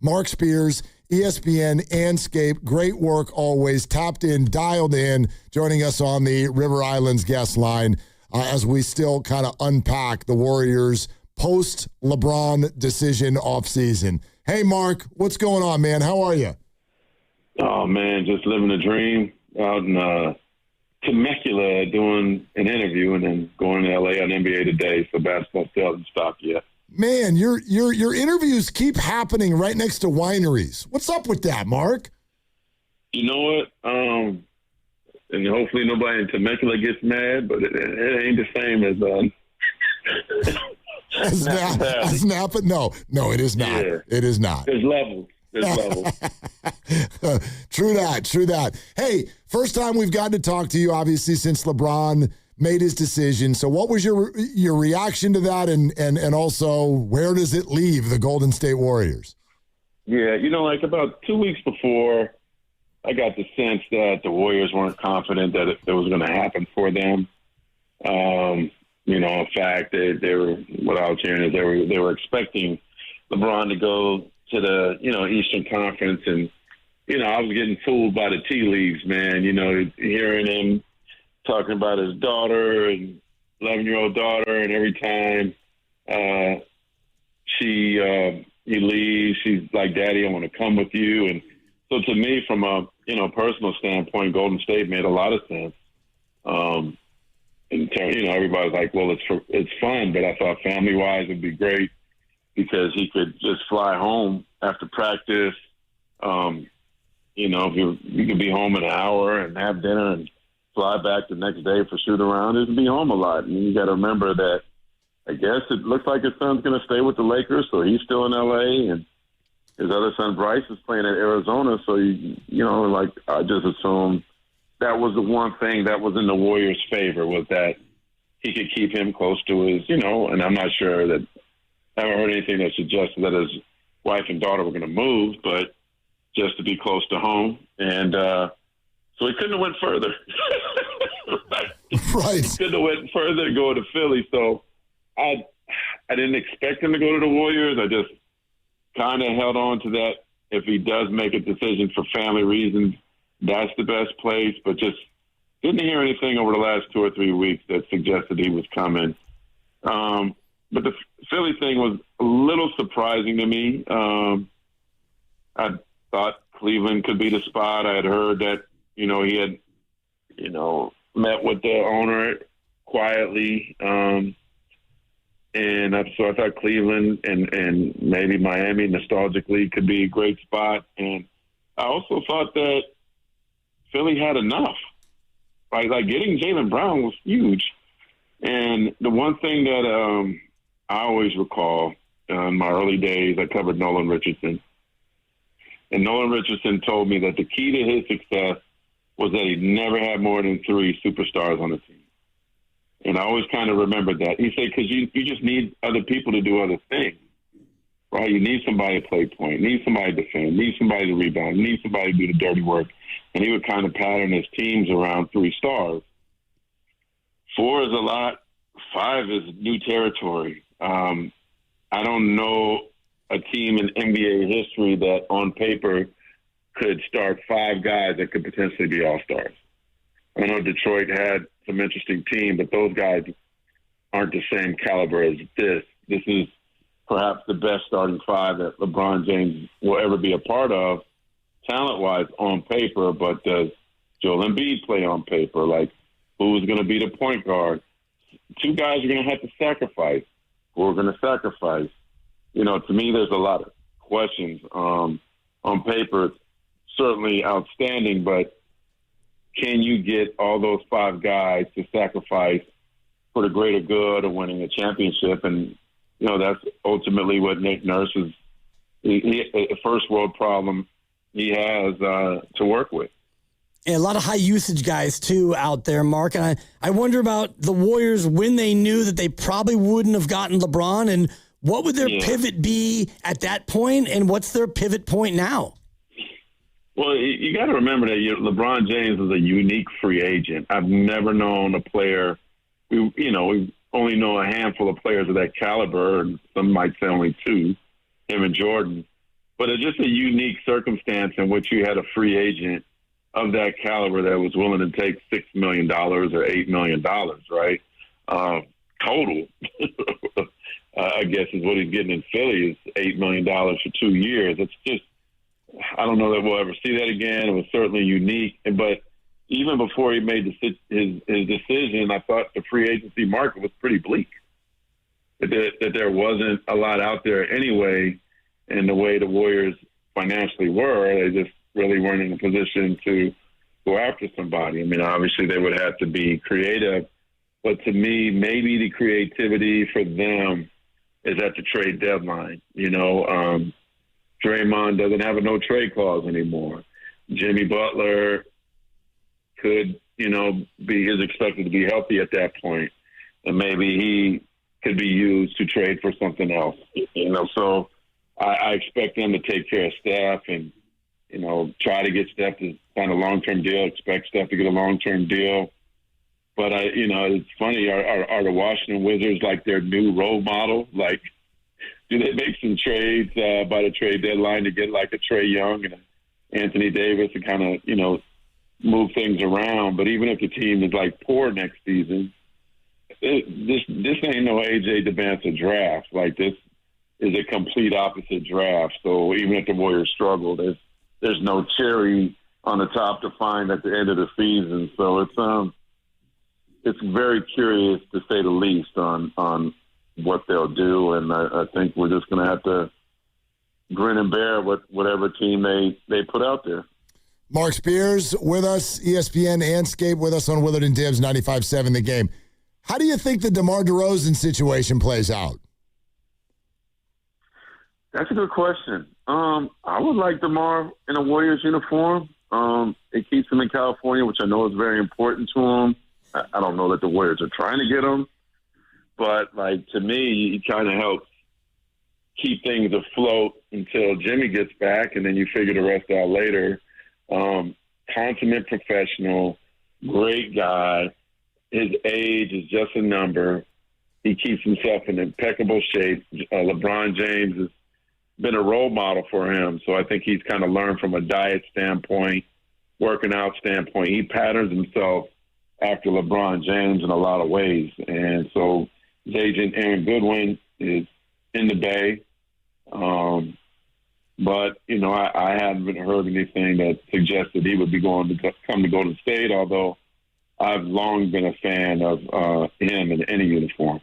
Marc Spears, ESPN, Anscape. Great work always. Tapped in, dialed in, joining us on the River Islands guest line as we still kind of unpack the Warriors' post-LeBron decision offseason. Hey, Marc, what's going on, man? How are you? Oh, man, just living a dream out in Temecula doing an interview and then going to L.A. on NBA Today, so basketball still hasn't stopped yet. Man, your interviews keep happening right next to wineries. What's up with that, Marc? You know what? And hopefully nobody in Temecula gets mad, but it ain't the same as Napa? No, it is not. Yeah. It is not. There's levels. True that. Hey, first time we've gotten to talk to you, obviously, since LeBron made his decision. So what was your reaction to that, and also where does it leave the Golden State Warriors? Yeah, like about 2 weeks before, I got the sense that the Warriors weren't confident that it was going to happen for them. In fact, they were, what I was hearing is they were expecting LeBron to go to the, Eastern Conference. And, I was getting fooled by the tea leaves, man, hearing him talking about his daughter and 11-year-old daughter. And every time he leaves, she's like, Daddy, I want to come with you. And so to me, from a, personal standpoint, Golden State made a lot of sense. Everybody's like, well, it's fun, but I thought family-wise it'd be great because he could just fly home after practice. You could be home in an hour and have dinner and fly back the next day for shoot around. It'd be home a lot. And you got to remember that I guess it looks like his son's going to stay with the Lakers, so he's still in L.A., and his other son, Bryce, is playing at Arizona. So, I just assumed that was the one thing that was in the Warriors' favor, was that he could keep him close to his, and I'm not sure that I haven't heard anything that suggested that his wife and daughter were going to move, but just to be close to home. And so he couldn't have went further. Right. He couldn't have went further to go to Philly. So I didn't expect him to go to the Warriors. I just kind of held on to that. If he does make a decision for family reasons, that's the best place. But just didn't hear anything over the last 2 or 3 weeks that suggested he was coming. But the Philly thing was a little surprising to me. I thought Cleveland could be the spot. I had heard that, he had, met with the owner quietly. And so I thought Cleveland and maybe Miami nostalgically could be a great spot. And I also thought that Philly had enough. Like getting Jaylen Brown was huge. And the one thing that I always recall in my early days, I covered Nolan Richardson. And Nolan Richardson told me that the key to his success was that he never had more than 3 superstars on the team. And I always kind of remembered that. He said, because you just need other people to do other things, right? You need somebody to play point, need somebody to defend, need somebody to rebound, need somebody to do the dirty work. And he would kind of pattern his teams around 3 stars. 4 is a lot. 5 is new territory. I don't know a team in NBA history that on paper could start 5 guys that could potentially be all-stars. I know Detroit had some interesting team, but those guys aren't the same caliber as this. This is perhaps the best starting 5 that LeBron James will ever be a part of, talent-wise, on paper. But does Joel Embiid play on paper? Like, who's going to be the point guard? 2 guys are going to have to sacrifice. Who are going to sacrifice? To me, there's a lot of questions. On paper, it's certainly outstanding, but can you get all those 5 guys to sacrifice for the greater good of winning a championship? And, that's ultimately what Nick Nurse is, a first world problem he has to work with. And a lot of high usage guys, too, out there, Marc. And I wonder about the Warriors when they knew that they probably wouldn't have gotten LeBron, and what would their pivot be at that point, and what's their pivot point now? Well, you got to remember that LeBron James is a unique free agent. I've never known a player. We only know a handful of players of that caliber, and some might say only 2, him and Jordan. but it's just a unique circumstance in which you had a free agent of that caliber that was willing to take $6 million or $8 million, right? Total, I guess, is what he's getting in Philly is $8 million for 2 years. It's just, I don't know that we'll ever see that again. It was certainly unique. But even before he made his decision, I thought the free agency market was pretty bleak. That there wasn't a lot out there anyway, and the way the Warriors financially were, they just really weren't in a position to go after somebody. I mean, obviously they would have to be creative, but to me, maybe the creativity for them is at the trade deadline. Draymond doesn't have a no-trade clause anymore. Jimmy Butler is expected to be healthy at that point, and maybe he could be used to trade for something else. So I expect them to take care of Steph and, try to get Steph to sign a long-term deal, expect Steph to get a long-term deal. But, it's funny, are the Washington Wizards like their new role model? Like, do they make some trades by the trade deadline to get like a Trae Young and Anthony Davis to kind of, move things around? But even if the team is like poor next season, this ain't no AJ DeBanza draft. Like, this is a complete opposite draft. So even if the Warriors struggle, there's no cherry on the top to find at the end of the season. So it's very curious, to say the least, on what they'll do. And I think we're just going to have to grin and bear whatever team they put out there. Marc Spears with us, ESPN and Scape with us on Willard and Dibs 95.7 The Game. How do you think the DeMar DeRozan situation plays out? That's a good question. I would like DeMar in a Warriors uniform. It keeps him in California, which I know is very important to him. I don't know that the Warriors are trying to get him, but to me, he kind of helps keep things afloat until Jimmy gets back, and then you figure the rest out later. Consummate professional, great guy. His age is just a number. He keeps himself in impeccable shape. LeBron James has been a role model for him, so I think he's kind of learned from a diet standpoint, working out standpoint. He patterns himself after LeBron James in a lot of ways. And so his agent, Aaron Goodwin, is in the Bay. But, I haven't heard anything that suggested he would be going to come to Golden State, although I've long been a fan of him in any uniform.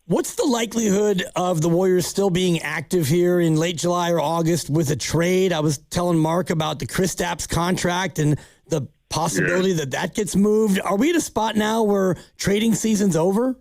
What's the likelihood of the Warriors still being active here in late July or August with a trade? I was telling Mark about the Kristaps contract and the possibility that gets moved. Are we at a spot now where trading season's over?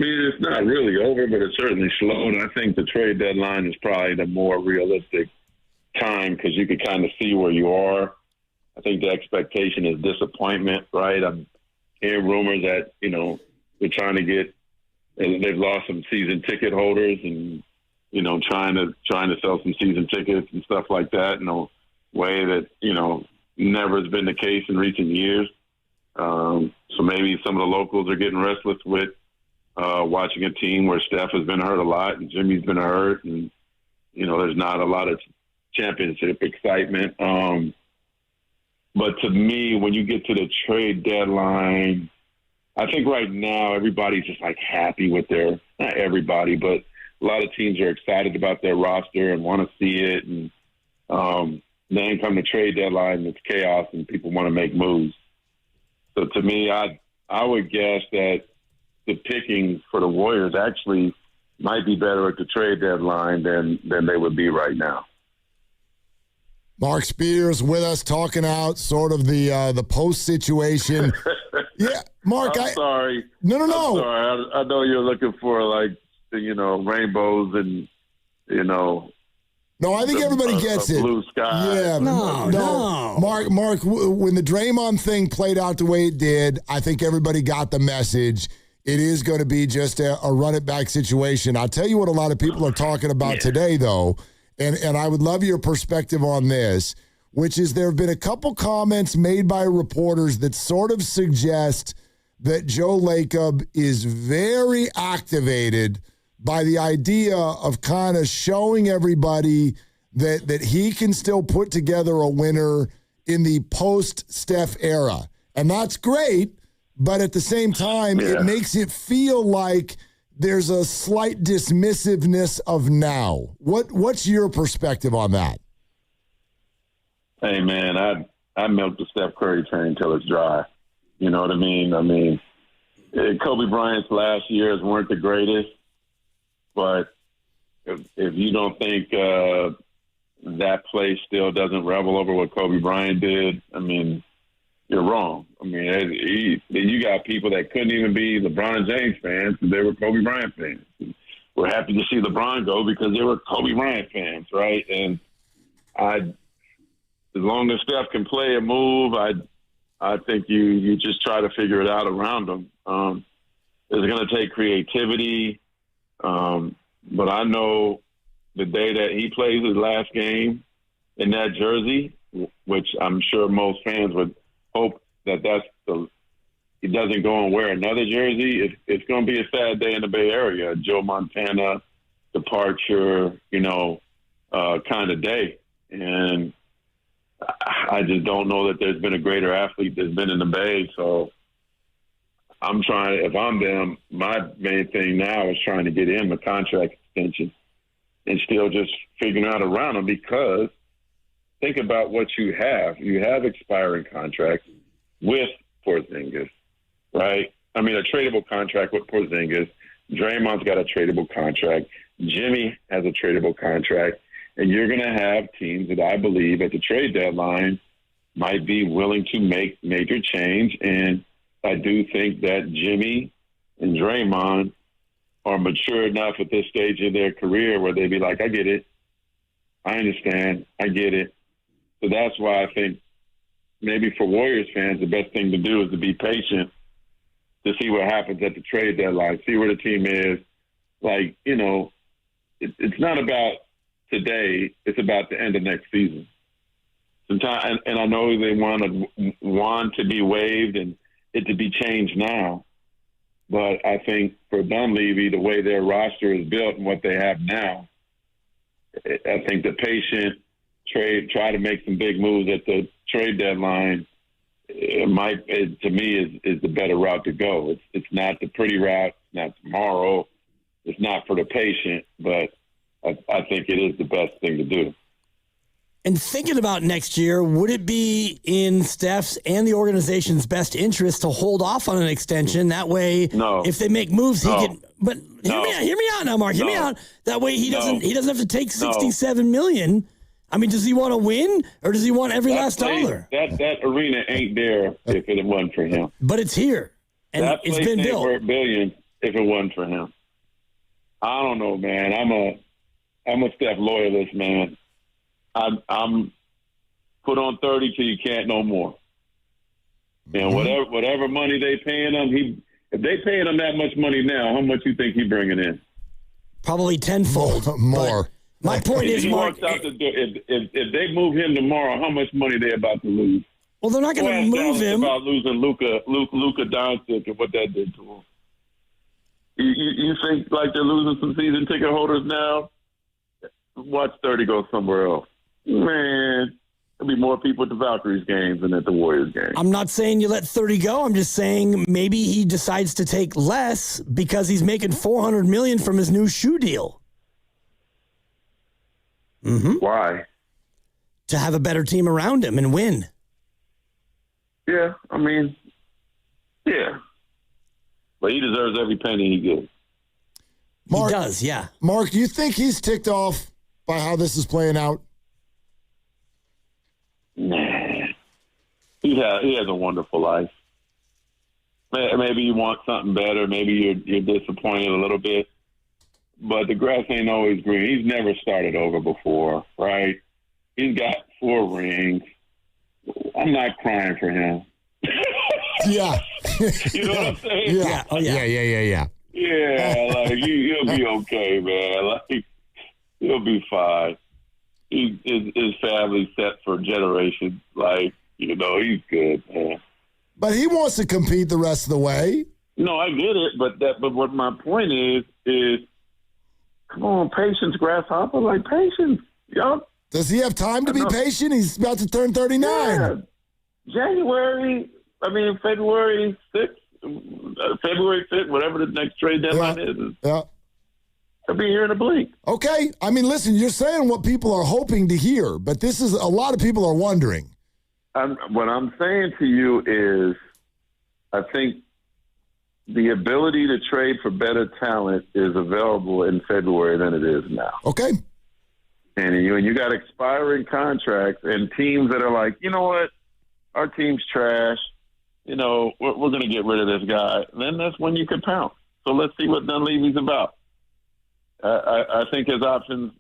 I mean, it's not really over, but it's certainly slowed. I think the trade deadline is probably the more realistic time because you can kind of see where you are. I think the expectation is disappointment, right? I'm hearing rumors that, they're trying to get, and they've lost some season ticket holders and, trying to sell some season tickets and stuff like that in a way that, never has been the case in recent years. So maybe some of the locals are getting restless with watching a team where Steph has been hurt a lot and Jimmy's been hurt and, there's not a lot of championship excitement. But to me, when you get to the trade deadline, I think right now everybody's just happy with not everybody, but a lot of teams are excited about their roster and want to see it. And then come the trade deadline, it's chaos and people want to make moves. So to me, I would guess that the pickings for the Warriors actually might be better at the trade deadline than they would be right now. Marc Spears with us talking out sort of the post situation. Yeah, Mark. I'm sorry. No. I'm sorry. I know you're looking for rainbows and No, I think everybody gets it. Blue sky. Yeah, no. Mark. When the Draymond thing played out the way it did, I think everybody got the message. It is going to be just a run it back situation. I'll tell you what a lot of people are talking about today, though. And I would love your perspective on this, which is there have been a couple comments made by reporters that sort of suggest that Joe Lacob is very activated by the idea of kind of showing everybody that he can still put together a winner in the post-Steph era. And that's great, but at the same time, it makes it feel like there's a slight dismissiveness of now. What's your perspective on that? Hey, man, I milk the Steph Curry train until it's dry. You know what I mean? I mean, Kobe Bryant's last years weren't the greatest, but if you don't think that place still doesn't revel over what Kobe Bryant did, I mean, you're wrong. I mean, you got people that couldn't even be LeBron James fans because they were Kobe Bryant fans. We're happy to see LeBron go because they were Kobe Bryant fans, right? And as long as Steph can play a move, I think you just try to figure it out around him. It's going to take creativity, but I know the day that he plays his last game in that jersey, which I'm sure most fans would hope that he doesn't go and wear another jersey. It's going to be a sad day in the Bay Area, Joe Montana departure, kind of day. And I just don't know that there's been a greater athlete that's been in the Bay. So I'm trying, if I'm them, my main thing now is trying to get him a contract extension and still just figuring out around him, because think about what you have. You have expiring contracts with Porzingis, right? I mean, a tradable contract with Porzingis. Draymond's got a tradable contract. Jimmy has a tradable contract. And you're going to have teams that I believe at the trade deadline might be willing to make major change. And I do think that Jimmy and Draymond are mature enough at this stage of their career where they'd be like, I get it. I understand. I get it. So that's why I think maybe for Warriors fans, the best thing to do is to be patient to see what happens at the trade deadline, see where the team is. Like, it's not about today, it's about the end of next season. Sometimes, and I know they want to be waived and it to be changed now, but I think for Dunleavy, the way their roster is built and what they have now, I think the patient try to make some big moves at the trade deadline, to me is the better route to go. It's not the pretty route, it's not tomorrow, it's not for the patient, but I think it is the best thing to do. And thinking about next year, would it be in Steph's and the organization's best interest to hold off on an extension? That way, if they make moves, he can. But hear me out now, Mark. Hear me out. That way, he doesn't have to take $67 million. I mean, does he want to win, or does he want every last dollar? That arena ain't there if it wasn't for him. But it's here, and it's been built. Worth billions if it wasn't for him. I don't know, man. I'm a Steph loyalist, man. I'm put on 30 till you can't no more. And whatever money they paying him, if they paying him that much money now, how much you think he bringing in? Probably tenfold more. My point is, Mark, if they move him tomorrow, how much money they about to lose? Well, they're not going to move him. About losing Luka Doncic and what that did to him. You think like they're losing some season ticket holders now? Watch 30 go somewhere else. Man, there'll be more people at the Valkyries games than at the Warriors games. I'm not saying you let 30 go. I'm just saying maybe he decides to take less because he's making $400 million from his new shoe deal. Mm-hmm. Why? To have a better team around him and win. Yeah, yeah. But he deserves every penny he gets. Mark, he does, yeah. Mark, do you think he's ticked off by how this is playing out? Nah. He has a wonderful life. Maybe you want something better. Maybe you're disappointed a little bit. But the grass ain't always green. He's never started over before, right? He's got 4 rings. I'm not crying for him. Yeah. You know what I'm saying? Yeah. Oh, yeah. Yeah, like he'll be okay, man. Like he'll be fine. His family's set for generations. Like, he's good, man. But he wants to compete the rest of the way. No, I get it, but what my point is come on, patience, grasshopper, like patience. Y'all. Does he have time to be patient? He's about to turn 39. Yeah. February 6th, February 5th, whatever the next trade deadline is. Yeah. He'll be here in a blink. Okay. I mean, listen, you're saying what people are hoping to hear, but this is a lot of people are wondering. What I'm saying to you is I think the ability to trade for better talent is available in February than it is now. Okay. And you got expiring contracts and teams that are like, you know what, our team's trash. You know, we're going to get rid of this guy. Then that's when you can pounce. So let's see what Dunleavy's about. I think his options,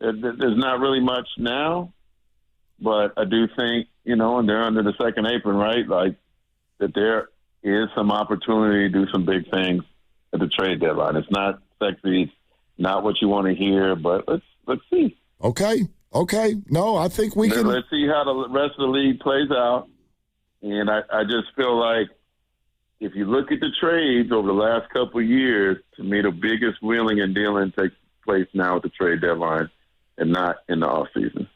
there's not really much now, but I do think, you know, and they're under the second apron, right? Like that there is some opportunity to do some big things at the trade deadline. It's not sexy, it's not what you want to hear, but let's see. Okay. No, I think we can. Let's see how the rest of the league plays out. And I just feel like if you look at the trades over the last couple of years, to me, the biggest wheeling and dealing takes place now at the trade deadline and not in the offseason.